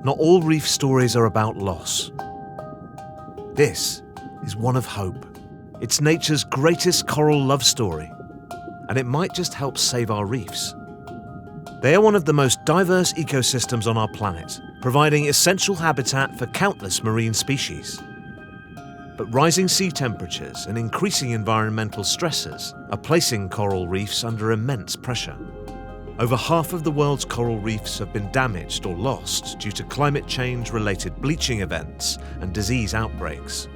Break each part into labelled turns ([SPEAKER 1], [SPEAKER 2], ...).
[SPEAKER 1] not all reef stories are about loss. This is one of hope. It's nature's greatest coral love story, and it might just help save our reefs. They are one of the most diverse ecosystems on our planet, providing essential habitat for countless marine species. But rising sea temperatures and increasing environmental stressors are placing coral reefs under immense pressure. Over half of the world's coral reefs have been damaged or lost due to climate change-related bleaching events and disease outbreaks.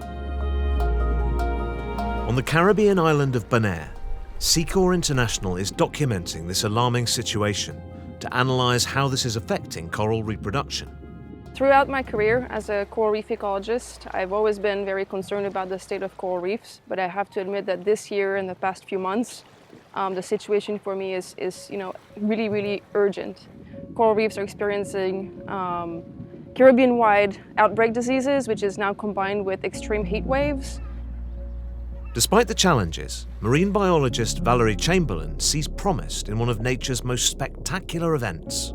[SPEAKER 1] On the Caribbean island of Bonaire, SECORE International is documenting this alarming situation to analyse how this is affecting coral reproduction.
[SPEAKER 2] Throughout my career as a coral reef ecologist, I've always been very concerned about the state of coral reefs, but I have to admit that this year, in the past few months, the situation for me is really, really urgent. Coral reefs are experiencing Caribbean-wide outbreak diseases, which is now combined with extreme heat waves.
[SPEAKER 1] Despite the challenges, marine biologist Valerie Chamberlain sees promise in one of nature's most spectacular events,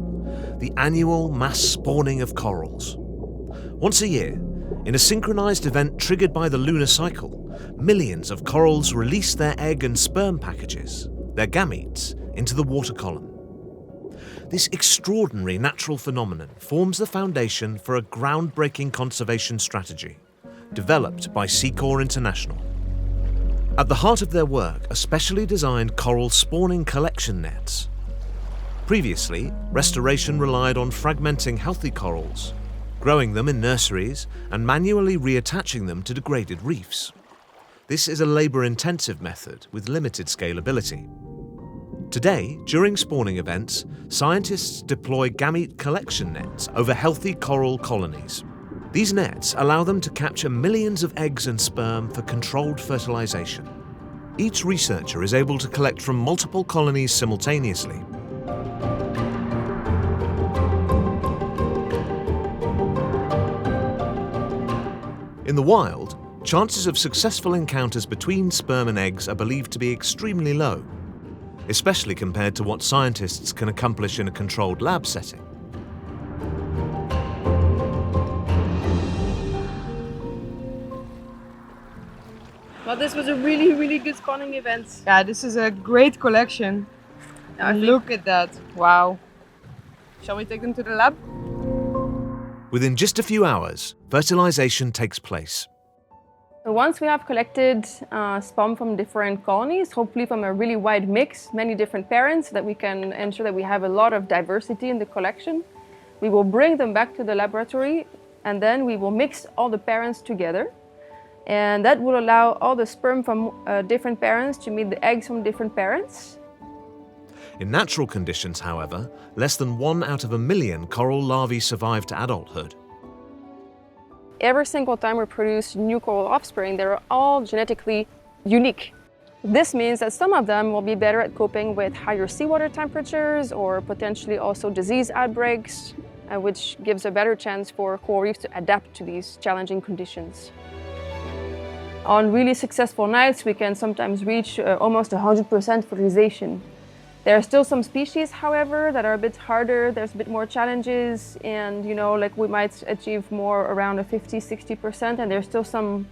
[SPEAKER 1] the annual mass spawning of corals. Once a year, in a synchronized event triggered by the lunar cycle, millions of corals release their egg and sperm packages, their gametes, into the water column. This extraordinary natural phenomenon forms the foundation for a groundbreaking conservation strategy developed by SECORE International. At the heart of their work are specially designed coral spawning collection nets. Previously, restoration relied on fragmenting healthy corals, growing them in nurseries and manually reattaching them to degraded reefs. This is a labour-intensive method with limited scalability. Today, during spawning events, scientists deploy gamete collection nets over healthy coral colonies. These nets allow them to capture millions of eggs and sperm for controlled fertilization. Each researcher is able to collect from multiple colonies simultaneously. In the wild, chances of successful encounters between sperm and eggs are believed to be extremely low, especially compared to what scientists can accomplish in a controlled lab setting.
[SPEAKER 2] Well, this was a really, really good spawning event.
[SPEAKER 3] Yeah, this is a great collection. Look at that. Wow. Shall we take them to the lab?
[SPEAKER 1] Within just a few hours, fertilization takes place.
[SPEAKER 2] So once we have collected sperm from different colonies, hopefully from a really wide mix, many different parents, so that we can ensure that we have a lot of diversity in the collection, we will bring them back to the laboratory, and then we will mix all the parents together. And that will allow all the sperm from different parents to meet the eggs from different parents.
[SPEAKER 1] In natural conditions, however, less than 1 out of a million coral larvae survive to adulthood.
[SPEAKER 2] Every single time we produce new coral offspring, they're all genetically unique. This means that some of them will be better at coping with higher seawater temperatures or potentially also disease outbreaks, which gives a better chance for coral reefs to adapt to these challenging conditions. On really successful nights, we can sometimes reach almost 100% fertilization. There are still some species, however, that are a bit harder. There's a bit more challenges, and like we might achieve more around a 50–60%, and there's still some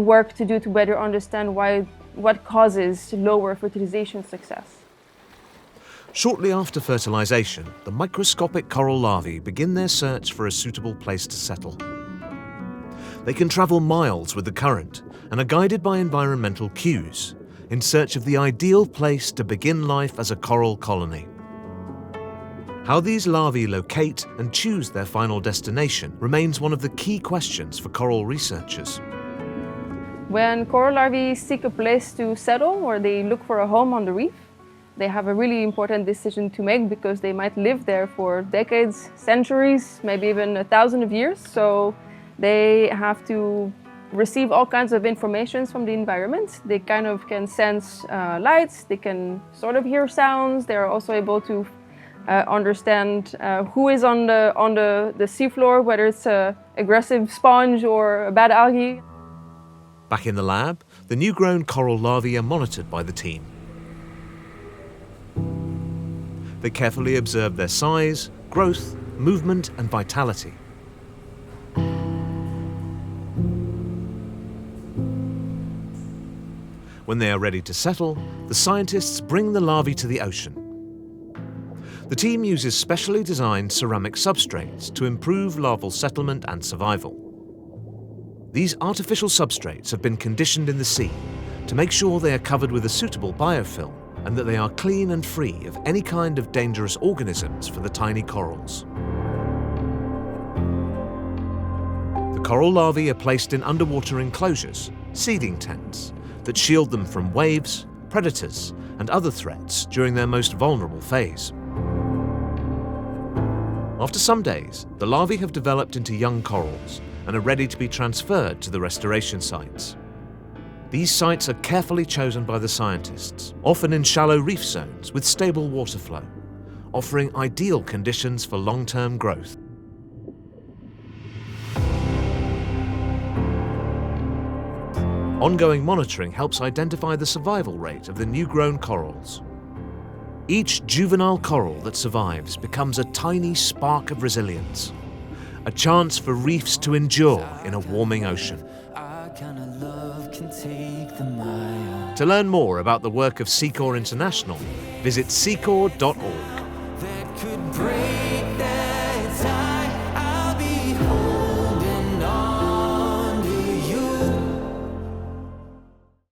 [SPEAKER 2] work to do to better understand what causes lower fertilization success.
[SPEAKER 1] Shortly after fertilization, the microscopic coral larvae begin their search for a suitable place to settle. They can travel miles with the current and are guided by environmental cues in search of the ideal place to begin life as a coral colony. How these larvae locate and choose their final destination remains one of the key questions for coral researchers.
[SPEAKER 2] When coral larvae seek a place to settle or they look for a home on the reef, they have a really important decision to make because they might live there for decades, centuries, maybe even 1,000 years. So they have to receive all kinds of information from the environment. They kind of can sense lights, they can sort of hear sounds. They're also able to understand who is on the seafloor, whether it's an aggressive sponge or a bad algae.
[SPEAKER 1] Back in the lab, the new-grown coral larvae are monitored by the team. They carefully observe their size, growth, movement and vitality. When they are ready to settle, the scientists bring the larvae to the ocean. The team uses specially designed ceramic substrates to improve larval settlement and survival. These artificial substrates have been conditioned in the sea to make sure they are covered with a suitable biofilm and that they are clean and free of any kind of dangerous organisms for the tiny corals. The coral larvae are placed in underwater enclosures, seeding tents, that shield them from waves, predators, and other threats during their most vulnerable phase. After some days, the larvae have developed into young corals and are ready to be transferred to the restoration sites. These sites are carefully chosen by the scientists, often in shallow reef zones with stable water flow, offering ideal conditions for long-term growth. Ongoing monitoring helps identify the survival rate of the new-grown corals. Each juvenile coral that survives becomes a tiny spark of resilience, a chance for reefs to endure in a warming ocean. To learn more about the work of SECORE International, visit secore.org.